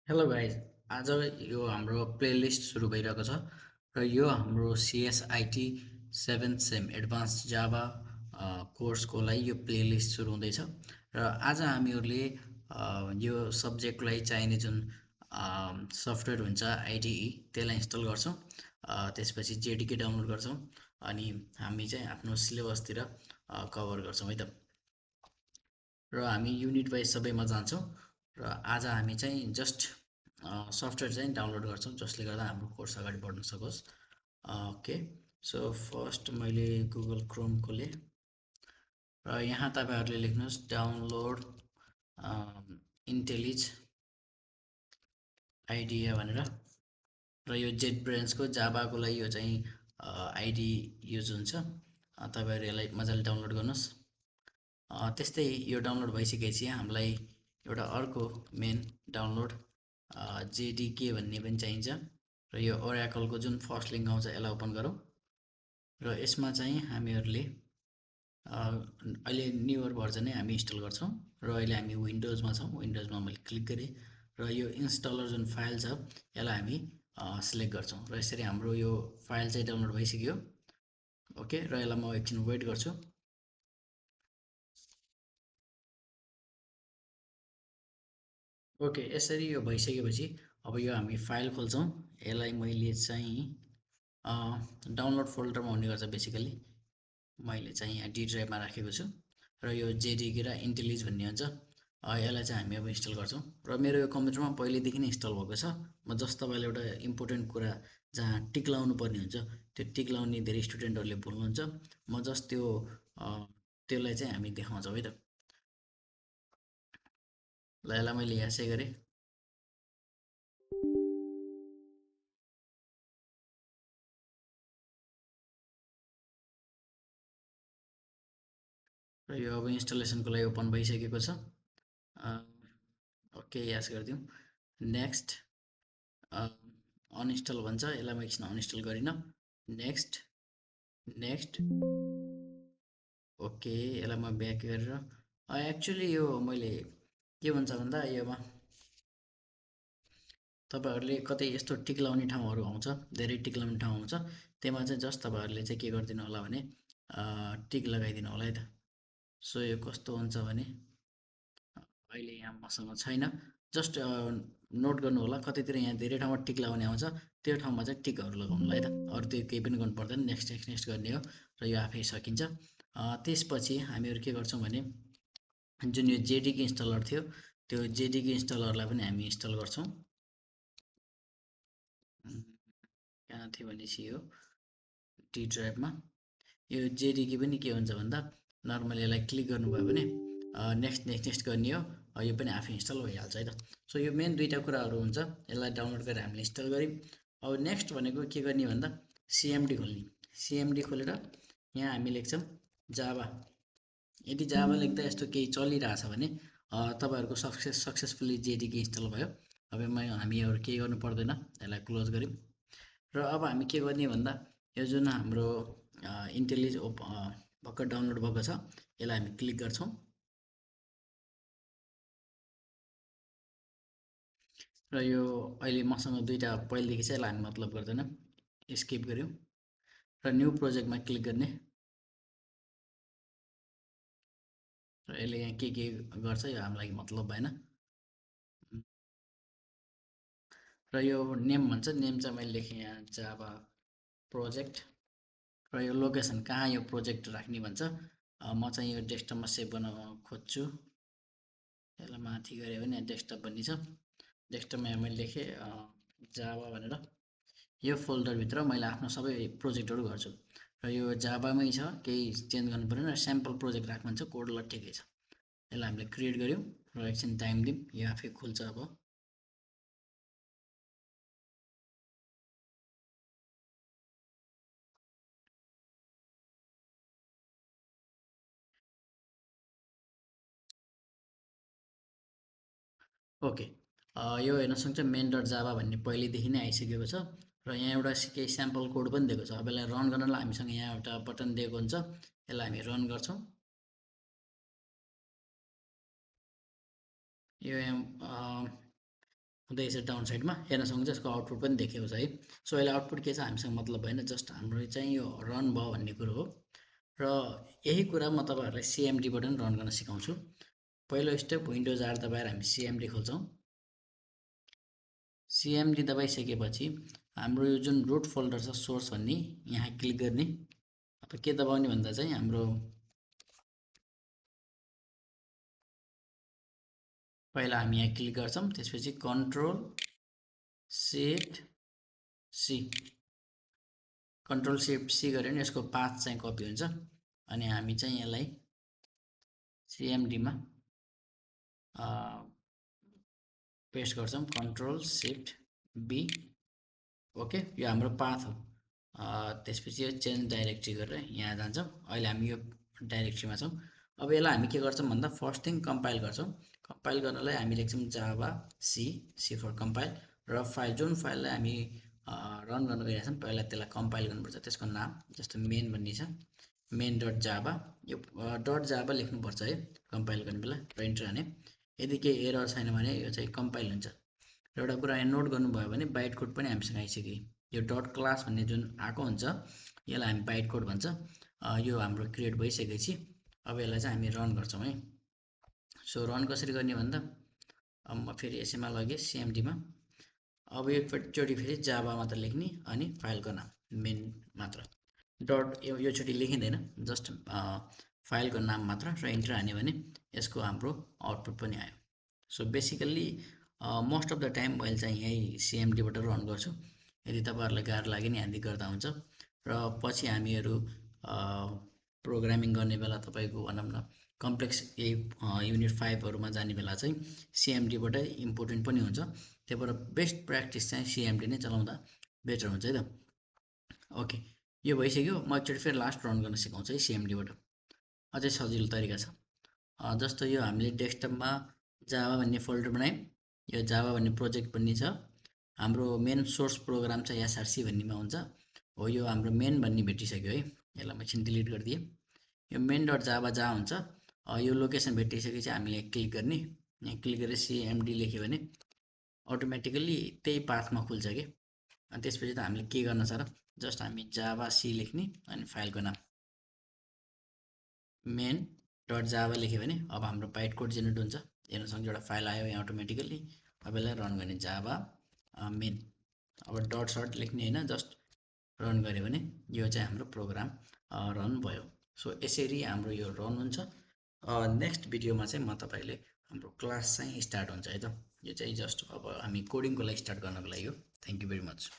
Hello guys. आज यो हाम्रो प्लेलिस्ट सुरु भइरहेको छ र यो हाम्रो CSIT 7th sem advance Java कोर्सको लागि यो प्लेलिस्ट सुरु हुँदैछ। र आज हामीहरूले यो सब्जेक्टको लागि चाहिने जुन सफ्टवेयर हुन्छ आइडिई त्यसलाई इन्स्टल गर्छौँ। त्यसपछि जेडिके डाउनलोड गर्छौँ अनि हामी चाहिँ आफ्नो सिलेबसतिर कभर गर्छौँ है त। र हामी युनिट वाइज सबैमा जान्छौँ र आज हामी चाहिँ जस्ट सफ्टवेयर चाहिँ डाउनलोड गर्छौँ जसले गर्दा हाम्रो कोर्स अगाडि बढ्न सकोस्। ओके, सो फर्स्ट मैले गुगल क्रोम खोलेँ र यहाँ तपाईँहरूले लेख्नुहोस् डाउनलोड इन्टेलिज आइडिया भनेर। र यो जेट ब्रेन्सको जाबाको लागि यो चाहिँ आइडी युज हुन्छ। तपाईँहरू यसलाई मजाले डाउनलोड गर्नुहोस्। त्यस्तै यो डाउनलोड भइसकेपछि हामीलाई एउटा अर्को मेन डाउनलोड जेडिके भन्ने पनि चाहिन्छ र यो ओराकलको जुन फर्स्ट लिङ्क आउँछ यसलाई ओपन गरौँ र यसमा चाहिँ हामीहरूले अहिले न्युवर भर्जन नै हामी इन्स्टल गर्छौँ र अहिले हामी विन्डोजमा छौँ। विन्डोजमा मैले क्लिक गरेँ र यो इन्स्टलर जुन फाइल छ यसलाई हामी सिलेक्ट गर्छौँ र यसरी हाम्रो यो फाइल चाहिँ डाउनलोड भइसक्यो। ओके, र यसलाई म एकछिन वेट गर्छु। ओके, यसरी यो भइसकेपछि अब यो हामी फाइल खोल्छौँ। यसलाई मैले चाहिँ डाउनलोड फोल्डरमा हुने गर्छ बेसिकली। मैले चाहिँ यहाँ डी ड्राइभमा राखेको छु र यो जेडिके र इन्टेलिज भन्ने हुन्छ। यसलाई चाहिँ हामी अब इन्स्टल गर्छौँ र मेरो यो कम्प्युटरमा पहिलेदेखि नै इन्स्टल भएको छ। म जस्ट तपाईँलाई एउटा इम्पोर्टेन्ट कुरा जहाँ टिक लाउनु पर्ने हुन्छ त्यो टिक लाउने धेरै स्टुडेन्टहरूले भुल्नुहुन्छ। म जस्ट त्यसलाई चाहिँ हामी देखाउँछौँ है त। ल, यसलाई मैले यहाँ सेभ गरेँ र यो अब इन्स्टलेसनको लागि ओपन भइसकेको छ। ओके, यस गरिदिउँ। नेक्स्ट अनइन्स्टल भन्छ, यसलाई म एकछिन अनइन्स्टल गरिनँ। नेक्स्ट नेक्स्ट ओके, यसलाई म ब्याक गरेर एक्चुअली यो मैले के भन्छ भन्दा योमा तपाईँहरूले कतै यस्तो टिक लाउने ठाउँहरू आउँछ, धेरै टिक लाउने ठाउँ आउँछ, त्यहीमा चाहिँ जस्ट तपाईँहरूले चाहिँ के गरिदिनु होला भने टिक लगाइदिनु होला है त। सो यो कस्तो हुन्छ भने अहिले यहाँ मसँग छैन। जस्ट नोट गर्नु होला, कतैतिर यहाँ धेरै ठाउँमा टिक लगाउने आउँछ, त्यो ठाउँमा चाहिँ टिकहरू लगाउनु होला है त। अरू त्यो केही पनि गर्नु पर्दैन, नेक्स्ट नेक्स्ट नेक्स्ट गर्ने हो र यो आफै सकिन्छ। त्यसपछि हामीहरू के गर्छौँ भने जुन यो जेडिके इन्स्टलर थियो त्यो जेडिके इन्स्टलरलाई पनि हामी इन्स्टल गर्छौँ। कहाँ थियो भनेपछि यो डी ड्राइभमा यो जेडिके पनि के हुन्छ भन्दा नर्मली यसलाई क्लिक गर्नुभयो भने नेक्स्ट नेक्स्ट नेक्स्ट गर्ने हो। यो पनि आफै इन्स्टल भइहाल्छ है त। सो यो मेन दुईवटा कुराहरू हुन्छ, यसलाई डाउनलोड गरेर हामीले इन्स्टल गऱ्यौँ। अब नेक्स्ट भनेको के गर्ने भन्दा सिएमडी खोल्ने। सिएमडी खोलेर यहाँ हामी लेख्छौँ जावा। यदि जावा लेख्दा यस्तो केही चलिरहेछ भने तपाईँहरूको सक्सेसफुल्ली जेडिके इन्स्टल भयो। अब हामीहरू केही गर्नु पर्दैन, यसलाई क्लोज गऱ्यौँ। र अब हामी के गर्ने भन्दा यो जुन हाम्रो इन्टेलिज भर्खर डाउनलोड भएको छ यसलाई हामी क्लिक गर्छौँ र यो अहिले मसँग दुईवटा पहिलेदेखि छ, यसलाई हामी मतलब गर्दैन, स्किप गऱ्यौँ र न्यू प्रोजेक्टमा क्लिक गर्ने र यसले यहाँ के गर्छ यो हामीलाई मतलब भएन। र यो नेम भन्छ, नेम चाहिँ मैले लेखेँ यहाँ जावा प्रोजेक्ट र यो लोकेसन कहाँ यो प्रोजेक्ट राख्ने भन्छ। म चाहिँ यो डेस्कटपमा सेभ गर्न खोज्छु। यसलाई माथि गऱ्यो भने डेस्कटप भन्ने छ, डेस्कटपमा मैले लेखेँ जावा भनेर। यो फोल्डरभित्र मैले आफ्नो सबै प्रोजेक्टहरू गर्छु र यो जाबामै छ, केही चेन्ज गर्नु परेन। स्याम्पल प्रोजेक्ट राख्नु भन्छ, कोड ल ठिकै छ। यसलाई हामीले क्रिएट गऱ्यौँ र एकछिन टाइम दिउँ, यो आफै खुल्छ। अब ओके, यो हेर्न सक्छ मेन डट जावा भन्ने पहिलेदेखि नै आइसकेको छ र यहाँ एउटा केही स्याम्पल कोड पनि दिएको छ। अब यसलाई रन गर्नलाई हामीसँग यहाँ एउटा बटन दिएको हुन्छ, यसलाई हामी रन गर्छौँ। यो हुँदैछ डाउन साइडमा हेर्न सक्नुहुन्छ। यसको आउटपुट पनि देखेको छ है। सो अहिले आउटपुट के छ हामीसँग मतलब भएन, जस्ट हाम्रो चाहिँ यो रन भयो भन्ने कुरो हो। र यही कुरा म तपाईँहरूलाई सिएमडीबाट पनि रन गर्न सिकाउँछु। पहिलो स्टेप विन्डोज 8 दबाएर हामी सिएमडी खोल्छौँ। सिएमडी दबाइसकेपछि हाम्रो यो जुन रुट फोल्डर छ सोर्स भन्ने, यहाँ क्लिक गर्ने। अब के दबाउने भन्दा चाहिँ हाम्रो पहिला हामी यहाँ क्लिक गर्छौँ, त्यसपछि control shift C, control shift C गऱ्यो भने यसको पाथ चाहिँ कपी हुन्छ। अनि हामी चाहिँ यसलाई सिएमडीमा पेस्ट गर्छौँ, कन्ट्रोल सिफ्ट बी। ओके, यो हाम्रो पाथ हो। त्यसपछि यो चेन्ज डाइरेक्टरी गरेर यहाँ जान्छौँ। अहिले हामी यो डाइरेक्टरीमा छौँ। अब यसलाई हामी के गर्छौँ भन्दा फर्स्ट थिङ कम्पाइल गर्छौँ। कम्पाइल गर्नलाई हामी लेख्छौँ जावा सी फर कम्पाइल, र फाइल जुन फाइललाई हामी रन गर्न गइरहेको छौँ पहिला त्यसलाई कम्पाइल गर्नुपर्छ। त्यसको नाम जस्तो मेन भन्ने छ, मेन डट जावा। यो डट जावा लेख्नुपर्छ है कम्पाइल गर्ने बेला, र इन्टर हाने। यदि केही एरर छैन भने यो चाहिँ कम्पाइल हुन्छ। र एउटा कुरा यहाँ नोट गर्नुभयो भने बाइट कोड पनि हामीसँग आइसक्यो। यो डट क्लास भन्ने जुन आएको हुन्छ यसलाई हामी बाइट कोड भन्छ। यो हाम्रो क्रिएट भइसकेपछि अब यसलाई चाहिँ हामी रन गर्छौँ है। सो रन कसरी गर्ने भन्दा अब म फेरि यसैमा लगेँ सिएमडीमा। अब एकचोटि फेरि जावा मात्र लेख्ने, अनि फाइलको नाम मेन मात्र, डट योचोटि लेखिँदैन, जस्ट फाइलको नाम मात्र, र इन्टर हान्यो भने यसको हाम्रो आउटपुट पनि आयो। So basically most of the time मैले चाहिँ यही सिएमडीबाट रन गर्छु। यदि तपाईँहरूलाई गाह्रो लाग्यो भने यहाँदेखि गर्दा हुन्छ। र पछि हामीहरू प्रोग्रामिङ गर्ने बेला तपाईँको भनौँ न कम्प्लेक्स यही युनिट 5हरूमा जाने बेला चाहिँ सिएमडीबाटै इम्पोर्टेन्ट पनि हुन्छ। त्यही भएर बेस्ट प्र्याक्टिस चाहिँ सिएमडी नै चलाउँदा बेटर हुन्छ है त। ओके, यो भइसक्यो। म एकचोटि फेरि लास्ट रन गर्न सिकाउँछु है सिएमडीबाट। अझै सजिलो तरिका छ। जस्तो यो हामीले डेस्कटपमा जावा भन्ने फोल्डर बनायौँ। यो जावा भन्ने प्रोजेक्ट भन्ने छ। हाम्रो मेन सोर्स प्रोग्राम चाहिँ एसआरसी भन्नेमा हुन्छ। हो, यो हाम्रो मेन भन्ने भेटिसक्यो है। यसलाई म एकछिन डिलिट गरिदिएँ। यो मेन डट जावा जहाँ हुन्छ यो लोकेसन भेटिसकेपछि हामीले क्लिक गर्ने। यहाँ क्लिक गरेर सिएमडी लेख्यो भने अटोमेटिकल्ली त्यही पाथमा खुल्छ कि। अनि त्यसपछि त हामीले के गर्न छ र, जस्ट हामी जावा सी लेख्ने, अनि फाइलको नाम मेन डट जावा लेख्यो भने अब हाम्रो बाइट कोड जेनेरेट हुन्छ। हेर्नुसँग एउटा फाइल आयो यहाँ अटोमेटिकल्ली। अब यसलाई रन गर्ने जावा मेन। अब डट सर्ट लेख्ने होइन, जस्ट रन गऱ्यो भने यो चाहिँ हाम्रो प्रोग्राम रन भयो। सो यसरी हाम्रो यो रन हुन्छ। नेक्स्ट भिडियोमा चाहिँ म तपाईँले हाम्रो क्लास चाहिँ स्टार्ट हुन्छ है त। यो चाहिँ जस्ट अब हामी कोडिङको लागि स्टार्ट गर्नको लागि हो। Thank you very much.